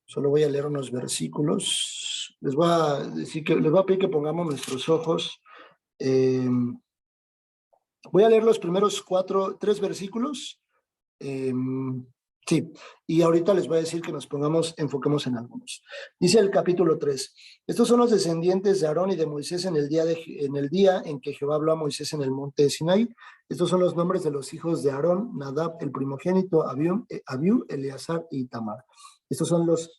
Solo voy a leer unos versículos. Les voy a pedir que pongamos nuestros ojos. Voy a leer los primeros 3 versículos. Sí, y ahorita les voy a decir que enfoquemos en algunos. Dice el capítulo 3. Estos son los descendientes de Aarón y de Moisés en el día en que Jehová habló a Moisés en el monte de Sinaí. Estos son los nombres de los hijos de Aarón: Nadab, el primogénito, Abiú, Eleazar y Itamar. Estos son los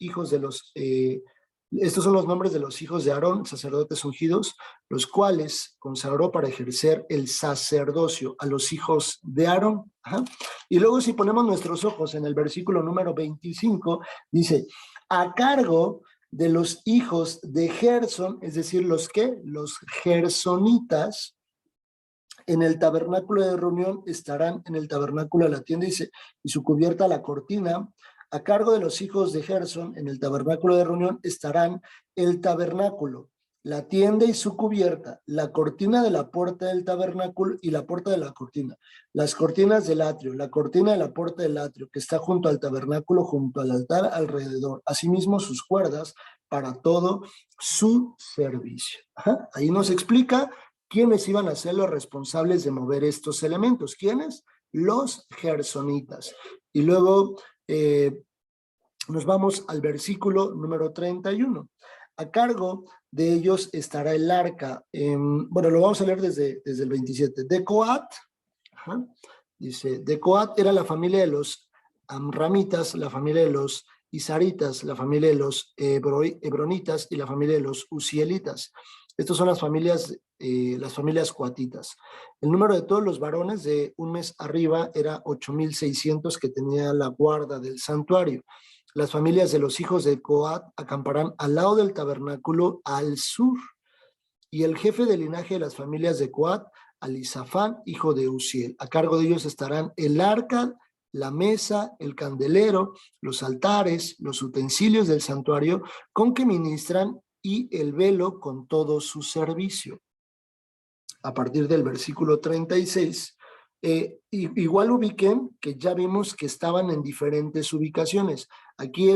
nombres de los hijos de Aarón, sacerdotes ungidos, los cuales consagró para ejercer el sacerdocio a los hijos de Aarón. Y luego, si ponemos nuestros ojos en el versículo número 25, dice: a cargo de los hijos de Gersón, es decir, los gersonitas, en el tabernáculo de reunión estarán en el tabernáculo de la tienda, dice, y su cubierta, la cortina. A cargo de los hijos de Gersón, en el tabernáculo de reunión estarán el tabernáculo, la tienda y su cubierta, la cortina de la puerta del tabernáculo y la puerta de la cortina, las cortinas del atrio, la cortina de la puerta del atrio que está junto al tabernáculo, junto al altar alrededor, asimismo sus cuerdas para todo su servicio. Ahí nos explica quiénes iban a ser los responsables de mover estos elementos. ¿Quiénes? Los gersonitas. Y luego nos vamos al versículo número 31. A cargo de ellos estará el arca. Bueno, lo vamos a leer desde el 27. De Coat, dice, de Coat era la familia de los amramitas, la familia de los isaritas, la familia de los hebronitas y la familia de los uzielitas. Estas son las familias coatitas. El número de todos los varones de un mes arriba era 8,600 que tenía la guarda del santuario. Las familias de los hijos de Coat acamparán al lado del tabernáculo al sur. Y el jefe del linaje de las familias de Coat, Alisafán, hijo de Uziel. A cargo de ellos estarán el arca, la mesa, el candelero, los altares, los utensilios del santuario con que ministran y el velo con todo su servicio. A partir del versículo 36, igual ubiquen que ya vimos que estaban en diferentes ubicaciones. Aquí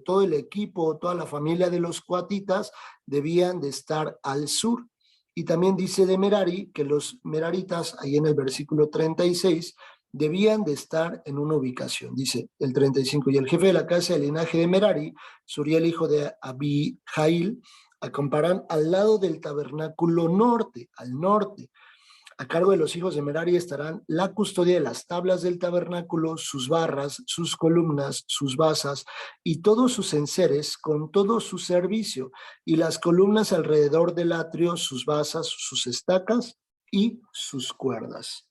todo el equipo, toda la familia de los coatitas debían de estar al sur. Y también dice de Merari que los meraritas, ahí en el versículo 36, debían de estar en una ubicación. Dice el 35, y el jefe de la casa del linaje de Merari, Suriel, hijo de Abijail, acamparán al lado del tabernáculo norte, al norte. A cargo de los hijos de Merari estarán la custodia de las tablas del tabernáculo, sus barras, sus columnas, sus basas y todos sus enseres con todo su servicio, y las columnas alrededor del atrio, sus basas, sus estacas y sus cuerdas.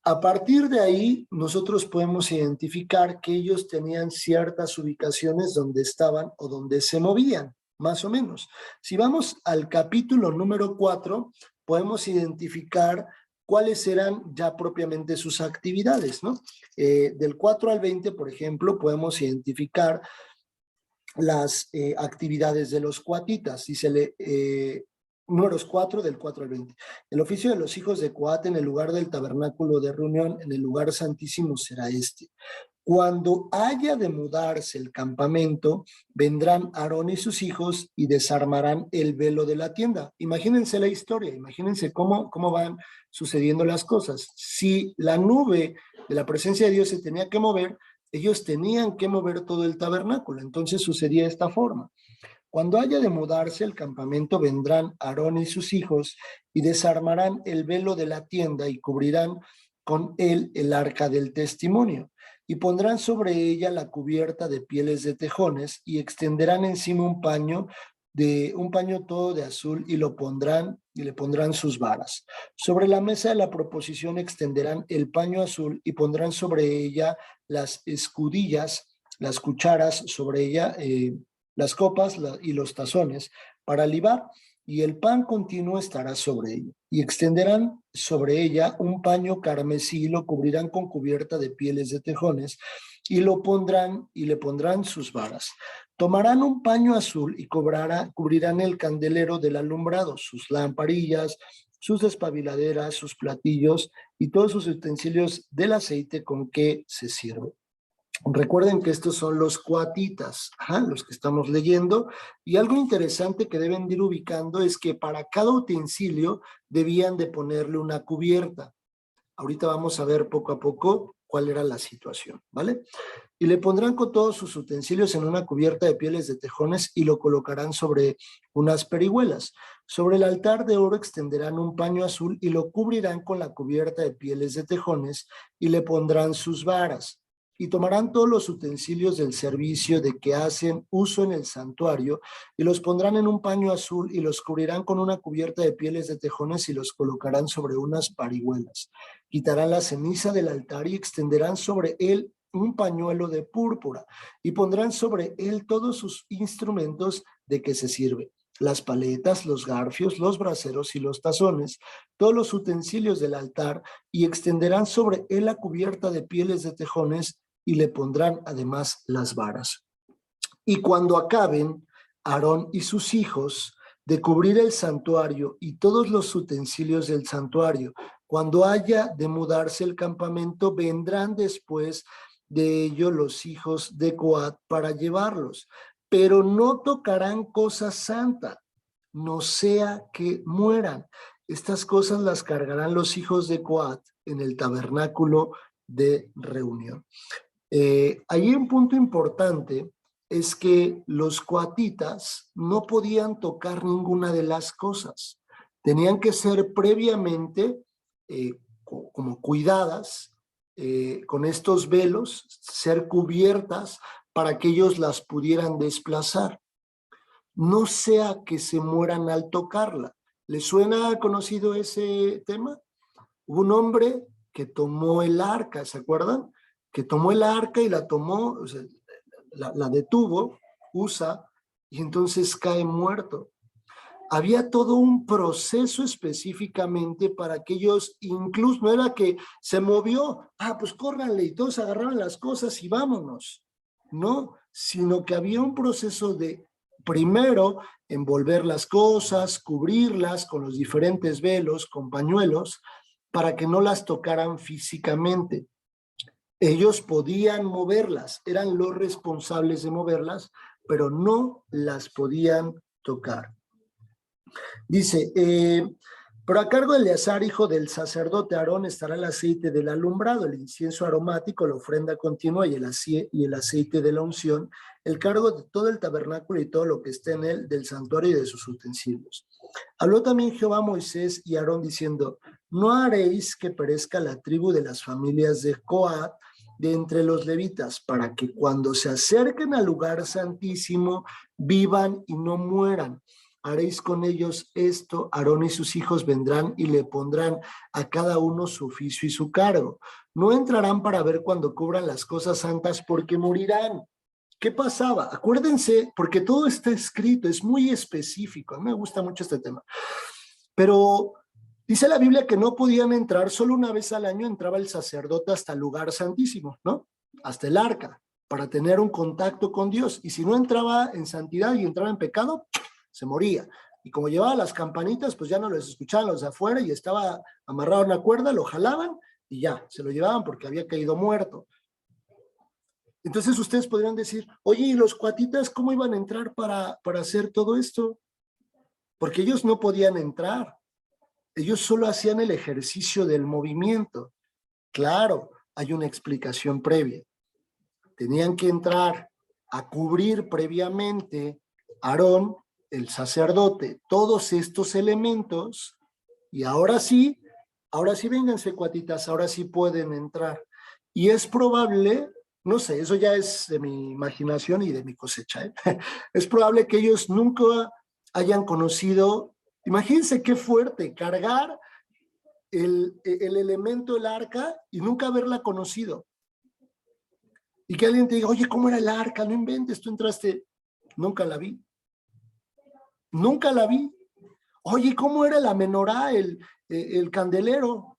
A partir de ahí, nosotros podemos identificar que ellos tenían ciertas ubicaciones donde estaban o donde se movían, más o menos. Si vamos al capítulo número 4, podemos identificar cuáles eran ya propiamente sus actividades, ¿no? Del 4 al 20, por ejemplo, podemos identificar las actividades de los coatitas. Dice números 4 del 4 al 20. El oficio de los hijos de Coat en el lugar del tabernáculo de reunión, en el lugar santísimo, será este. Cuando haya de mudarse el campamento, vendrán Aarón y sus hijos y desarmarán el velo de la tienda. Imagínense la historia, imagínense cómo van sucediendo las cosas. Si la nube de la presencia de Dios se tenía que mover, ellos tenían que mover todo el tabernáculo. Entonces sucedía de esta forma. Cuando haya de mudarse el campamento, vendrán Aarón y sus hijos y desarmarán el velo de la tienda y cubrirán con él el arca del testimonio. Y pondrán sobre ella la cubierta de pieles de tejones y extenderán encima un paño todo de azul y le pondrán sus varas. Sobre la mesa de la proposición extenderán el paño azul y pondrán sobre ella las escudillas, las cucharas sobre ella, las copas y los tazones para libar, y el pan continuo estará sobre ella. Y extenderán sobre ella un paño carmesí y lo cubrirán con cubierta de pieles de tejones y le pondrán sus varas. Tomarán un paño azul y cubrirán el candelero del alumbrado, sus lamparillas, sus despabiladeras, sus platillos y todos sus utensilios del aceite con que se sirve. Recuerden que estos son los coatitas, los que estamos leyendo, y algo interesante que deben de ir ubicando es que para cada utensilio debían de ponerle una cubierta. Ahorita vamos a ver poco a poco cuál era la situación, ¿vale? Y le pondrán con todos sus utensilios en una cubierta de pieles de tejones y lo colocarán sobre unas perihuelas. Sobre el altar de oro extenderán un paño azul y lo cubrirán con la cubierta de pieles de tejones y le pondrán sus varas. Y tomarán todos los utensilios del servicio de que hacen uso en el santuario y los pondrán en un paño azul y los cubrirán con una cubierta de pieles de tejones y los colocarán sobre unas parihuelas. Quitarán la ceniza del altar y extenderán sobre él un pañuelo de púrpura y pondrán sobre él todos sus instrumentos de que se sirve: las paletas, los garfios, los braseros y los tazones, todos los utensilios del altar, y extenderán sobre él la cubierta de pieles de tejones y le pondrán además las varas. Y cuando acaben Aarón y sus hijos de cubrir el santuario y todos los utensilios del santuario, cuando haya de mudarse el campamento, vendrán después de ello los hijos de Coat para llevarlos, pero no tocarán cosa santa, no sea que mueran. Estas cosas las cargarán los hijos de Coat en el tabernáculo de reunión. Allí un punto importante es que los coatitas no podían tocar ninguna de las cosas. Tenían que ser previamente como cuidadas con estos velos, ser cubiertas para que ellos las pudieran desplazar. No sea que se mueran al tocarla. ¿Les suena conocido ese tema? Hubo un hombre que tomó el arca, ¿se acuerdan? Que tomó el arca y la tomó, o sea, la detuvo, Usa, y entonces cae muerto. Había todo un proceso específicamente para que ellos, incluso no era que se movió, pues córranle, y todos agarraron las cosas y vámonos, no, sino que había un proceso de primero envolver las cosas, cubrirlas con los diferentes velos, con pañuelos, para que no las tocaran físicamente. Ellos podían moverlas, eran los responsables de moverlas, pero no las podían tocar. Dice, pero a cargo de Eleazar, hijo del sacerdote Aarón, estará el aceite del alumbrado, el incienso aromático, la ofrenda continua y el aceite de la unción, el cargo de todo el tabernáculo y todo lo que esté en él, del santuario y de sus utensilios. Habló también Jehová a Moisés y a Aarón diciendo, no haréis que perezca la tribu de las familias de Coat de entre los levitas, para que cuando se acerquen al lugar santísimo vivan y no mueran. Haréis con ellos esto: Aarón y sus hijos vendrán y le pondrán a cada uno su oficio y su cargo. No entrarán para ver cuando cubran las cosas santas, porque morirán. ¿Qué pasaba? Acuérdense, porque todo está escrito, es muy específico. A mí me gusta mucho este tema. Pero dice la Biblia que no podían entrar, solo una vez al año entraba el sacerdote hasta el lugar santísimo, ¿no? Hasta el arca. para tener un contacto con Dios. Y si no entraba en santidad y entraba en pecado, se moría. Y como llevaba las campanitas, pues ya no los escuchaban los de afuera y estaba amarrado a una cuerda, lo jalaban y ya, se lo llevaban porque había caído muerto. Entonces ustedes podrían decir, oye, ¿y los cuatitas cómo iban a entrar para hacer todo esto? Porque ellos no podían entrar. Ellos solo hacían el ejercicio del movimiento. Claro, hay una explicación previa. Tenían que entrar a cubrir previamente Aarón, el sacerdote, todos estos elementos, y ahora sí, vénganse cuatitas, ahora sí pueden entrar. Y es probable, no sé, eso ya es de mi imaginación y de mi cosecha, ¿eh? Es probable que ellos nunca hayan conocido, imagínense qué fuerte, cargar el elemento, el arca, y nunca haberla conocido. Y que alguien te diga, oye, ¿cómo era el arca? No inventes, tú entraste. Nunca la vi. Nunca la vi. Oye, ¿cómo era la menorá, el candelero?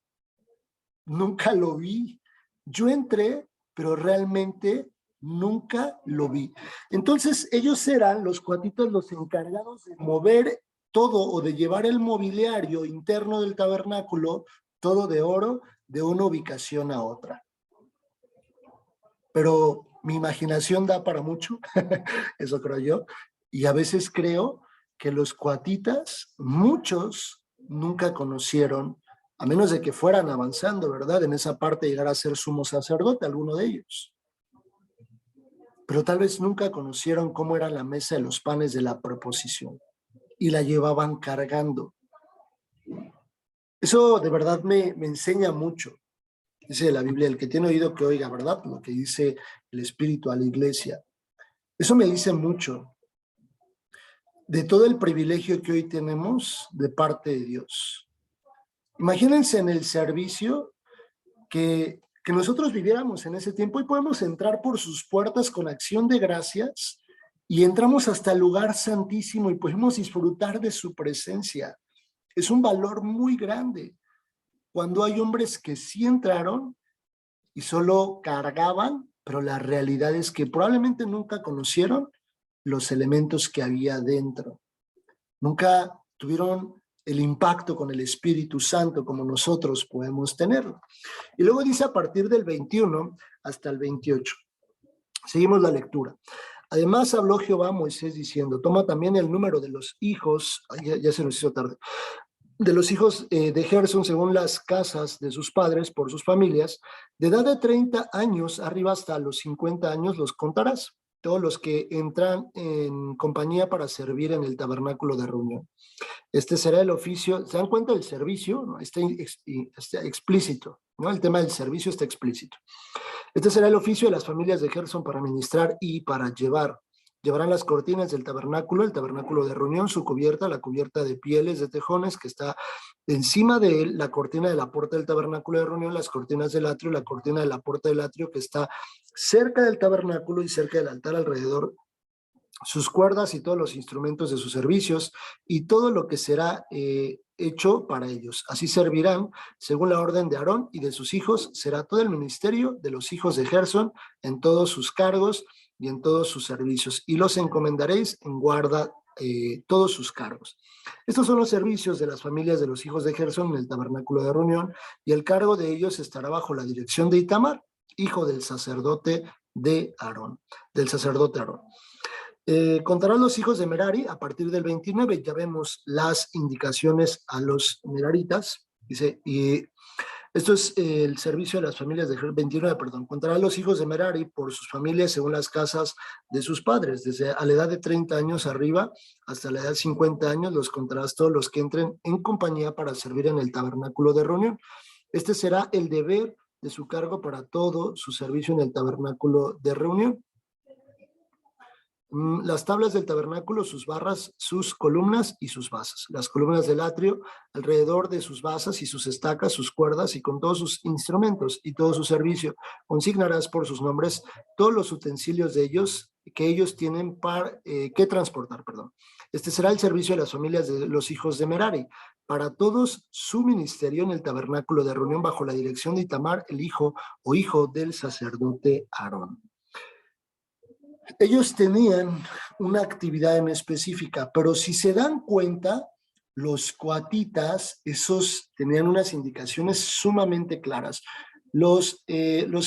Nunca lo vi. Yo entré, pero realmente nunca lo vi. Entonces, ellos eran, los cuatitos, los encargados de mover todo o de llevar el mobiliario interno del tabernáculo, todo de oro, de una ubicación a otra. Pero mi imaginación da para mucho, eso creo yo, y a veces creo que los cuatitas, muchos nunca conocieron, a menos de que fueran avanzando, ¿verdad? En esa parte llegar a ser sumo sacerdote, alguno de ellos. Pero tal vez nunca conocieron cómo era la mesa de los panes de la proposición y la llevaban cargando. Eso de verdad me enseña mucho. Dice la Biblia, el que tiene oído que oiga, ¿verdad? Lo que dice el Espíritu a la iglesia. Eso me dice mucho de todo el privilegio que hoy tenemos de parte de Dios. Imagínense en el servicio que nosotros viviéramos en ese tiempo y podemos entrar por sus puertas con acción de gracias y entramos hasta el lugar santísimo y podemos disfrutar de su presencia. Es un valor muy grande. Cuando hay hombres que sí entraron y solo cargaban, pero la realidad es que probablemente nunca conocieron los elementos que había dentro. Nunca tuvieron el impacto con el Espíritu Santo como nosotros podemos tenerlo. Y luego dice a partir del 21 hasta el 28. Seguimos la lectura. Además habló Jehová a Moisés diciendo, toma también el número de los hijos, ya se nos hizo tarde, de los hijos de Gersón según las casas de sus padres por sus familias, de edad de 30 años arriba hasta los 50 años los contarás, todos los que entran en compañía para servir en el tabernáculo de reunión. Este será el oficio, ¿se dan cuenta del servicio? ¿No? Está explícito, ¿no? El tema del servicio está explícito. Este será el oficio de las familias de Gersón para ministrar y para llevar. Llevarán las cortinas del tabernáculo, el tabernáculo de reunión, su cubierta, la cubierta de pieles de tejones que está encima de él, la cortina de la puerta del tabernáculo de reunión, las cortinas del atrio, la cortina de la puerta del atrio que está cerca del tabernáculo y cerca del altar alrededor, sus cuerdas y todos los instrumentos de sus servicios y todo lo que será hecho para ellos. Así servirán según la orden de Aarón y de sus hijos, será todo el ministerio de los hijos de Gersón en todos sus cargos y en todos sus servicios, y los encomendaréis en guarda todos sus cargos. Estos son los servicios de las familias de los hijos de Gersón en el tabernáculo de reunión, y el cargo de ellos estará bajo la dirección de Itamar, hijo del sacerdote de Aarón, contarán los hijos de Merari a partir del 29, ya vemos las indicaciones a los meraritas, dice, y esto es el servicio de las familias de 29, perdón. Contarán los hijos de Merari por sus familias según las casas de sus padres. Desde a la edad de 30 años arriba hasta la edad de 50 años los contarás todos los que entren en compañía para servir en el tabernáculo de reunión. Este será el deber de su cargo para todo su servicio en el tabernáculo de reunión. Las tablas del tabernáculo, sus barras, sus columnas y sus basas. Las columnas del atrio, alrededor de sus basas y sus estacas, sus cuerdas y con todos sus instrumentos y todo su servicio. Consignarás por sus nombres todos los utensilios de ellos que ellos tienen que transportar. Este será el servicio de las familias de los hijos de Merari. Para todos su ministerio en el tabernáculo de reunión bajo la dirección de Itamar, el hijo o hijo del sacerdote Aarón. Ellos tenían una actividad en específica, pero si se dan cuenta, los coatitas, esos tenían unas indicaciones sumamente claras. Los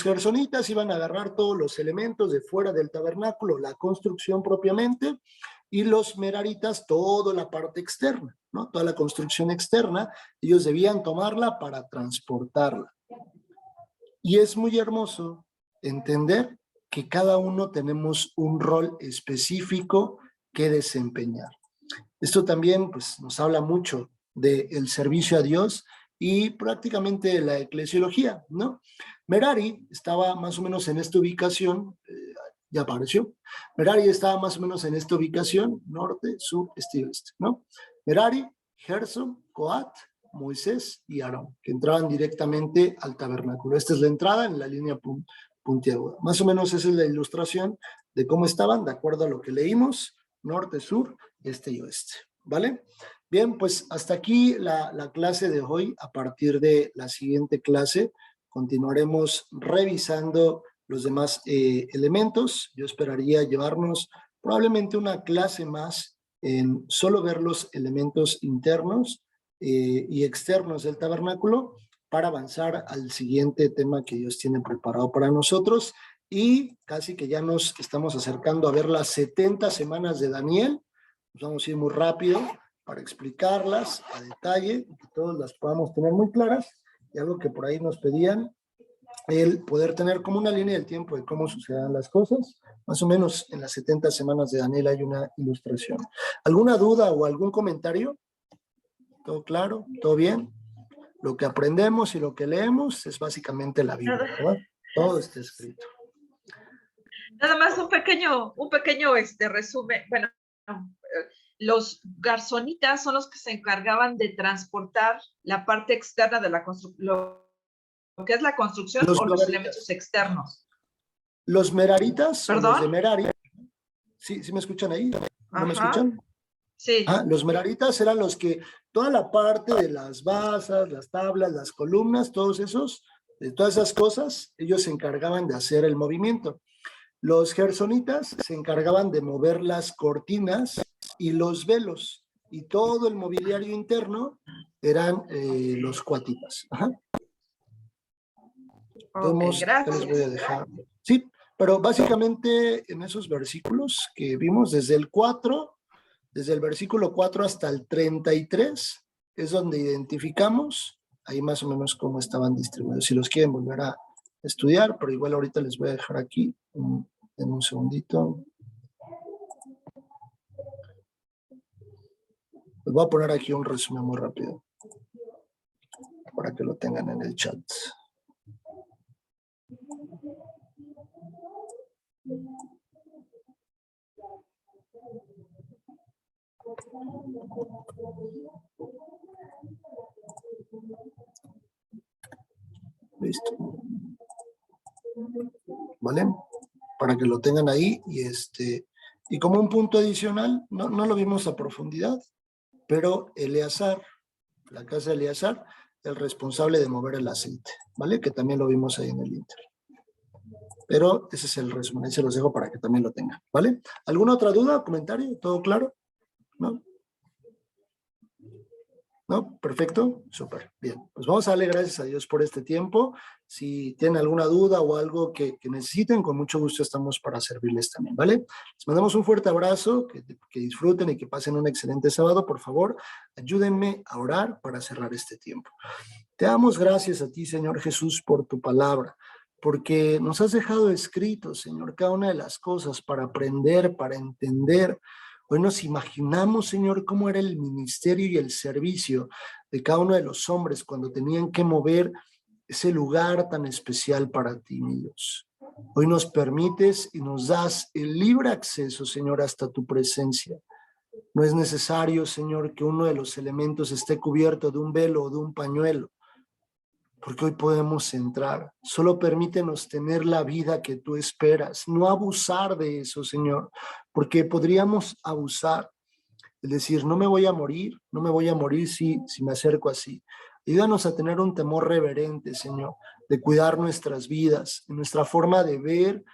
gersonitas iban a agarrar todos los elementos de fuera del tabernáculo, la construcción propiamente, y los meraritas toda la parte externa, ¿no? Toda la construcción externa, ellos debían tomarla para transportarla. Y es muy hermoso entender que cada uno tenemos un rol específico que desempeñar. Esto también pues, nos habla mucho del servicio a Dios y prácticamente la eclesiología, ¿no? Merari estaba más o menos en esta ubicación, ya apareció. Merari estaba más o menos en esta ubicación, norte, sur, este y oeste, ¿no? Merari, Gerson, Coat, Moisés y Aarón, que entraban directamente al tabernáculo. Esta es la entrada en la línea puntiaguda. Más o menos esa es la ilustración de cómo estaban, de acuerdo a lo que leímos, norte, sur, este y oeste, ¿vale? Bien, pues hasta aquí la clase de hoy. A partir de la siguiente clase continuaremos revisando los demás elementos. Yo esperaría llevarnos probablemente una clase más en solo ver los elementos internos y externos del tabernáculo para avanzar al siguiente tema que Dios tiene preparado para nosotros. Y casi que ya nos estamos acercando a ver las 70 semanas de Daniel. Nos vamos a ir muy rápido para explicarlas a detalle, que todos las podamos tener muy claras. Y algo que por ahí nos pedían, el poder tener como una línea del tiempo de cómo sucederán las cosas. Más o menos en las 70 semanas de Daniel hay una ilustración. ¿Alguna duda o algún comentario? ¿Todo claro? ¿Todo bien? Lo que aprendemos y lo que leemos es básicamente la Biblia, ¿verdad? Todo está escrito. Nada más un pequeño resumen. Bueno, los garzonitas son los que se encargaban de transportar la parte externa de la construcción, lo que es la construcción o los elementos externos. Los meraritas, ¿perdón? Los de Merari. ¿Sí me escuchan ahí? ¿No Ajá. me escuchan? Sí. Los meraritas eran los que, toda la parte de las basas, las tablas, las columnas, todos esos, de todas esas cosas, ellos se encargaban de hacer el movimiento. Los gersonitas se encargaban de mover las cortinas y los velos, y todo el mobiliario interno eran los coatitas. Ajá. Okay, gracias. Les voy a dejar. Sí, pero básicamente en esos versículos que vimos desde el 4, desde el versículo 4 hasta el 33, es donde identificamos ahí más o menos cómo estaban distribuidos. Si los quieren volver a estudiar, pero igual ahorita les voy a dejar aquí en un segundito. Les voy a poner aquí un resumen muy rápido para que lo tengan en el chat. Listo. ¿Vale? Para que lo tengan ahí y como un punto adicional, no lo vimos a profundidad, pero Eleazar, la casa de Eleazar, el responsable de mover el aceite, ¿vale? Que también lo vimos ahí en el Inter. Pero ese es el resumen, se los dejo para que también lo tengan, ¿vale? ¿Alguna otra duda, comentario? ¿Todo claro? ¿No? ¿No? Perfecto, súper, bien. Pues vamos a darle gracias a Dios por este tiempo. Si tienen alguna duda o algo que necesiten, con mucho gusto estamos para servirles también, ¿vale? Les mandamos un fuerte abrazo, que disfruten y que pasen un excelente sábado. Por favor, ayúdenme a orar para cerrar este tiempo. Te damos gracias a ti, Señor Jesús, por tu palabra, porque nos has dejado escrito, Señor, cada una de las cosas para aprender, para entender. Hoy nos imaginamos, Señor, cómo era el ministerio y el servicio de cada uno de los hombres cuando tenían que mover ese lugar tan especial para ti, mi Dios. Hoy nos permites y nos das el libre acceso, Señor, hasta tu presencia. No es necesario, Señor, que uno de los elementos esté cubierto de un velo o de un pañuelo, porque hoy podemos entrar. Solo permítenos tener la vida que tú esperas, no abusar de eso, Señor, porque podríamos abusar, es decir, no me voy a morir si me acerco así. Ayúdanos a tener un temor reverente, Señor, de cuidar nuestras vidas, nuestra forma de ver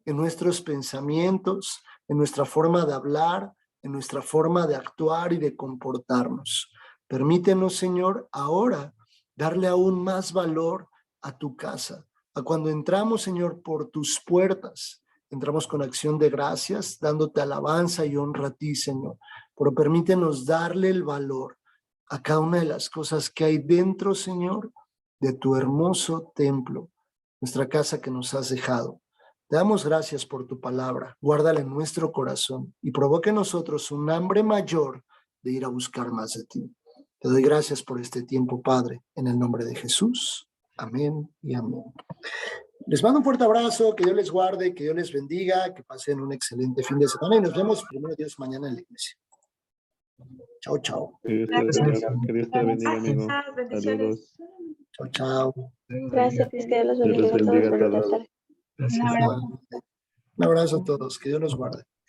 en nuestros pensamientos, en nuestra forma de hablar, en nuestra forma de actuar y de comportarnos. Permítenos, Señor, ahora darle aún más valor a tu casa, a cuando entramos, Señor, por tus puertas. Entramos con acción de gracias, dándote alabanza y honra a ti, Señor. Pero permítenos darle el valor a cada una de las cosas que hay dentro, Señor, de tu hermoso templo, nuestra casa que nos has dejado. Te damos gracias por tu palabra. Guárdala en nuestro corazón y provoque en nosotros un hambre mayor de ir a buscar más de ti. Te doy gracias por este tiempo, Padre, en el nombre de Jesús. Amén y amén. Les mando un fuerte abrazo, que Dios les guarde, que Dios les bendiga, que pasen un excelente fin de semana y nos vemos primero Dios mañana en la iglesia. Chao, chao. Que Dios te bendiga, que Dios te bendiga, amigo. Bendiciones. Saludos. Chao, chao. Gracias, que Dios los Dios bendiga los a todos. bendiga a Bonita todos. tarde. Gracias. Un abrazo a todos, que Dios los guarde.